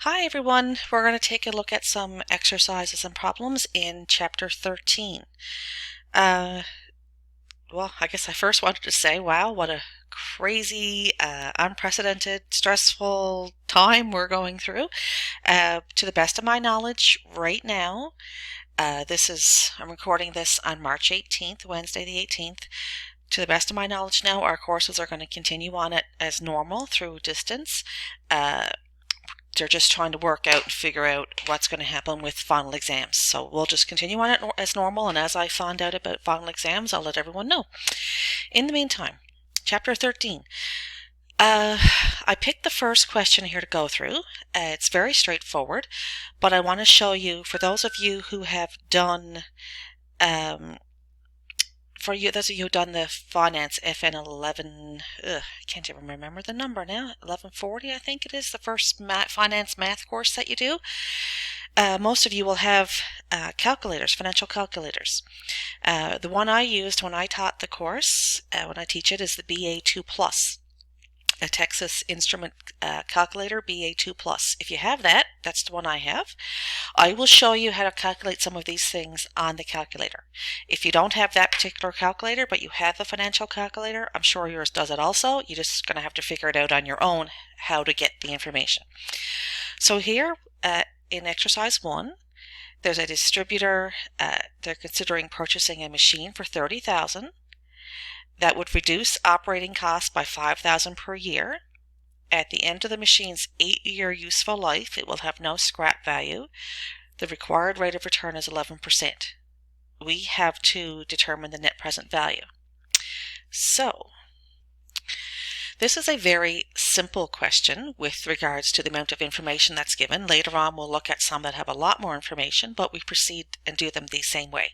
Hi everyone, we're going to take a look at some exercises and problems in chapter 13. Well, I guess I first wanted to say, wow, what a crazy, unprecedented, stressful time we're going through. To the best of my knowledge, right now, I'm recording this on March 18th, Wednesday the 18th. To the best of my knowledge now, our courses are going to continue on it as normal through distance. They're just trying to work out and figure out what's going to happen with final exams. So we'll just continue on it as normal, and as I find out about final exams, I'll let everyone know. In the meantime, chapter 13. I picked the first question here to go through. It's very straightforward, but I want to show you, for those of you who have done those of you who've done the Finance FN 11, I can't even remember the number now, 1140 I think it is, the first finance math course that you do. Most of you will have calculators, financial calculators. The one I used when I taught the course, when I teach it, is the BA2 Plus. A Texas Instrument calculator, BA2 Plus. If you have that, that's the one I have. I will show you how to calculate some of these things on the calculator. If you don't have that particular calculator, but you have the financial calculator, I'm sure yours does it also. You're just going to have to figure it out on your own how to get the information. So here in exercise 1, there's a distributor. They're considering purchasing a machine for $30,000. That would reduce operating costs by $5,000 per year. At the end of the machine's 8-year useful life, it will have no scrap value. The required rate of return is 11%. We have to determine the net present value. So, this is a very simple question with regards to the amount of information that's given. Later on, we'll look at some that have a lot more information, but we proceed and do them the same way.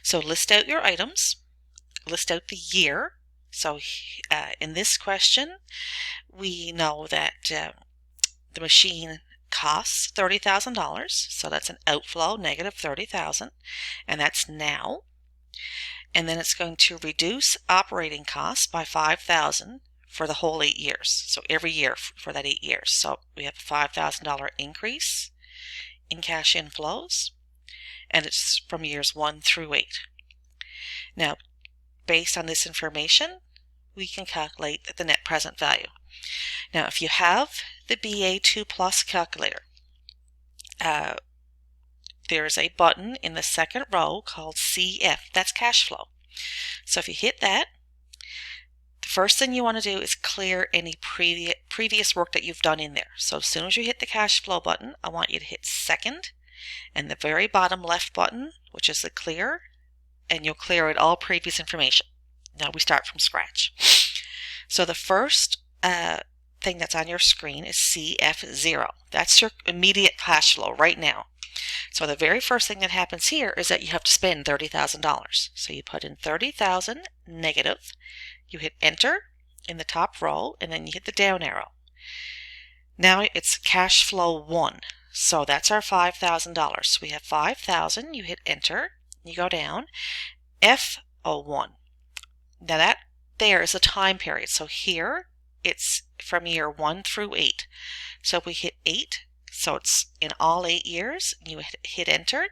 So, list out your items. List out the year. So in this question, we know that the machine costs $30,000, so that's an outflow, negative $30,000, and that's now. And then it's going to reduce operating costs by $5,000 for the whole 8 years. So every year for that 8 years. So we have a $5,000 increase in cash inflows, and it's from years 1 through 8. Now, based on this information, we can calculate the net present value. Now, if you have the BA2 Plus calculator, there's a button in the second row called CF. That's cash flow. So if you hit that, the first thing you want to do is clear any previous work that you've done in there. So as soon as you hit the cash flow button, I want you to hit second and the very bottom left button, which is the clear, and you'll clear out all previous information. Now we start from scratch. So the first thing that's on your screen is CF0. That's your immediate cash flow right now. So the very first thing that happens here is that you have to spend $30,000. So you put in 30,000 negative. You hit enter in the top row, and then you hit the down arrow. Now it's cash flow 1. So that's our $5,000. So we have 5,000. You hit enter. You go down, F01. Now that there is a time period. So here it's from year 1 through 8. So if we hit 8, so it's in all 8 years, you hit enter.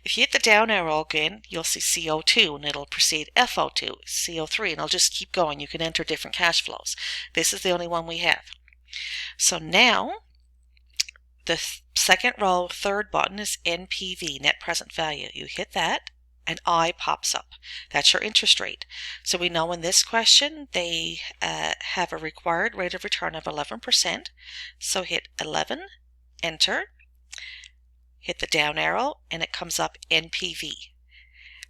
If you hit the down arrow again, you'll see CO2 and it'll precede FO2, CO3, and it'll just keep going. You can enter different cash flows. This is the only one we have. So now the second row, third button is NPV, net present value. You hit that, and I pops up. That's your interest rate. So we know in this question they have a required rate of return of 11%. So hit 11, enter, hit the down arrow, and it comes up NPV.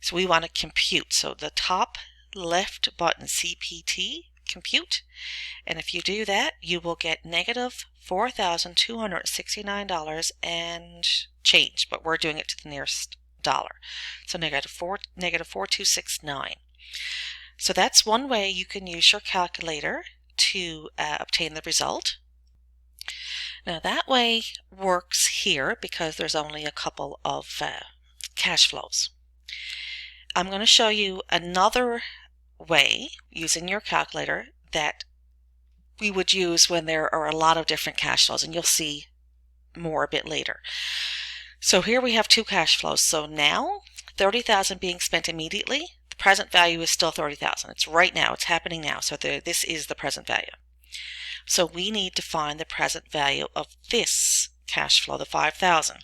So we want to compute. So the top left button, CPT, compute, and if you do that, you will get negative $4,269 and change, but we're doing it to the nearest dollar. So negative 4269. So that's one way you can use your calculator to obtain the result. Now that way works here because there's only a couple of cash flows. I'm going to show you another way using your calculator that we would use when there are a lot of different cash flows, and you'll see more a bit later. So here we have two cash flows. So now $30,000 being spent immediately. The present value is still $30,000. It's right now. It's happening now. So this is the present value. So we need to find the present value of this cash flow, the $5,000.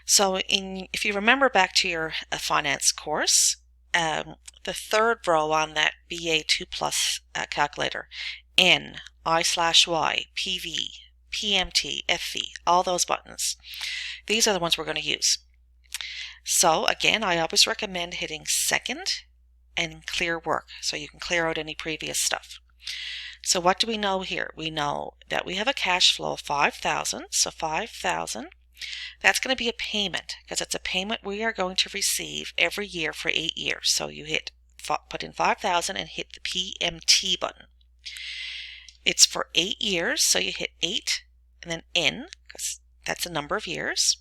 So if you remember back to your finance course, the third row on that BA2 plus calculator, N, I/Y, PV, PMT, FV, all those buttons. These are the ones we're going to use. So again, I always recommend hitting second and clear work so you can clear out any previous stuff. So what do we know here? We know that we have a cash flow of $5,000. So $5,000, that's going to be a payment because it's a payment we are going to receive every year for 8 years. So you put in $5,000 and hit the PMT button. It's for 8 years, so you hit 8 and then N because that's the number of years.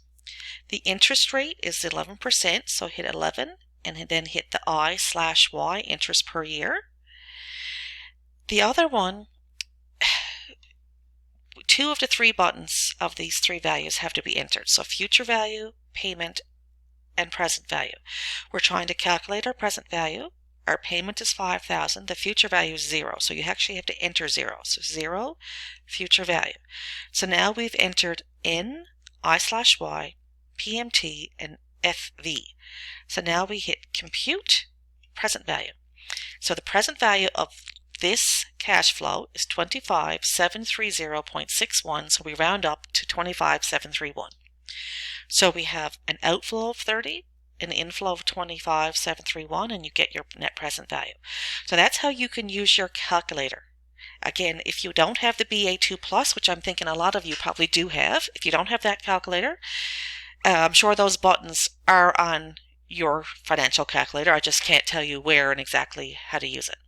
The interest rate is 11%, so hit 11 and then hit the I/Y, interest per year. The other one, 2 of the 3 buttons of these 3 values have to be entered. So future value, payment, and present value. We're trying to calculate our present value. Our payment is $5,000. The future value is 0. So you actually have to enter 0. So 0, future value. So now we've entered N, I/Y, PMT, and FV. So now we hit compute present value. So the present value of this cash flow is 25,730.61, so we round up to 25,731. So we have an outflow of 30, an inflow of 25,731, and you get your net present value. So that's how you can use your calculator. Again, if you don't have the BA2 Plus, which I'm thinking a lot of you probably do have, if you don't have that calculator, I'm sure those buttons are on your financial calculator. I just can't tell you where and exactly how to use it.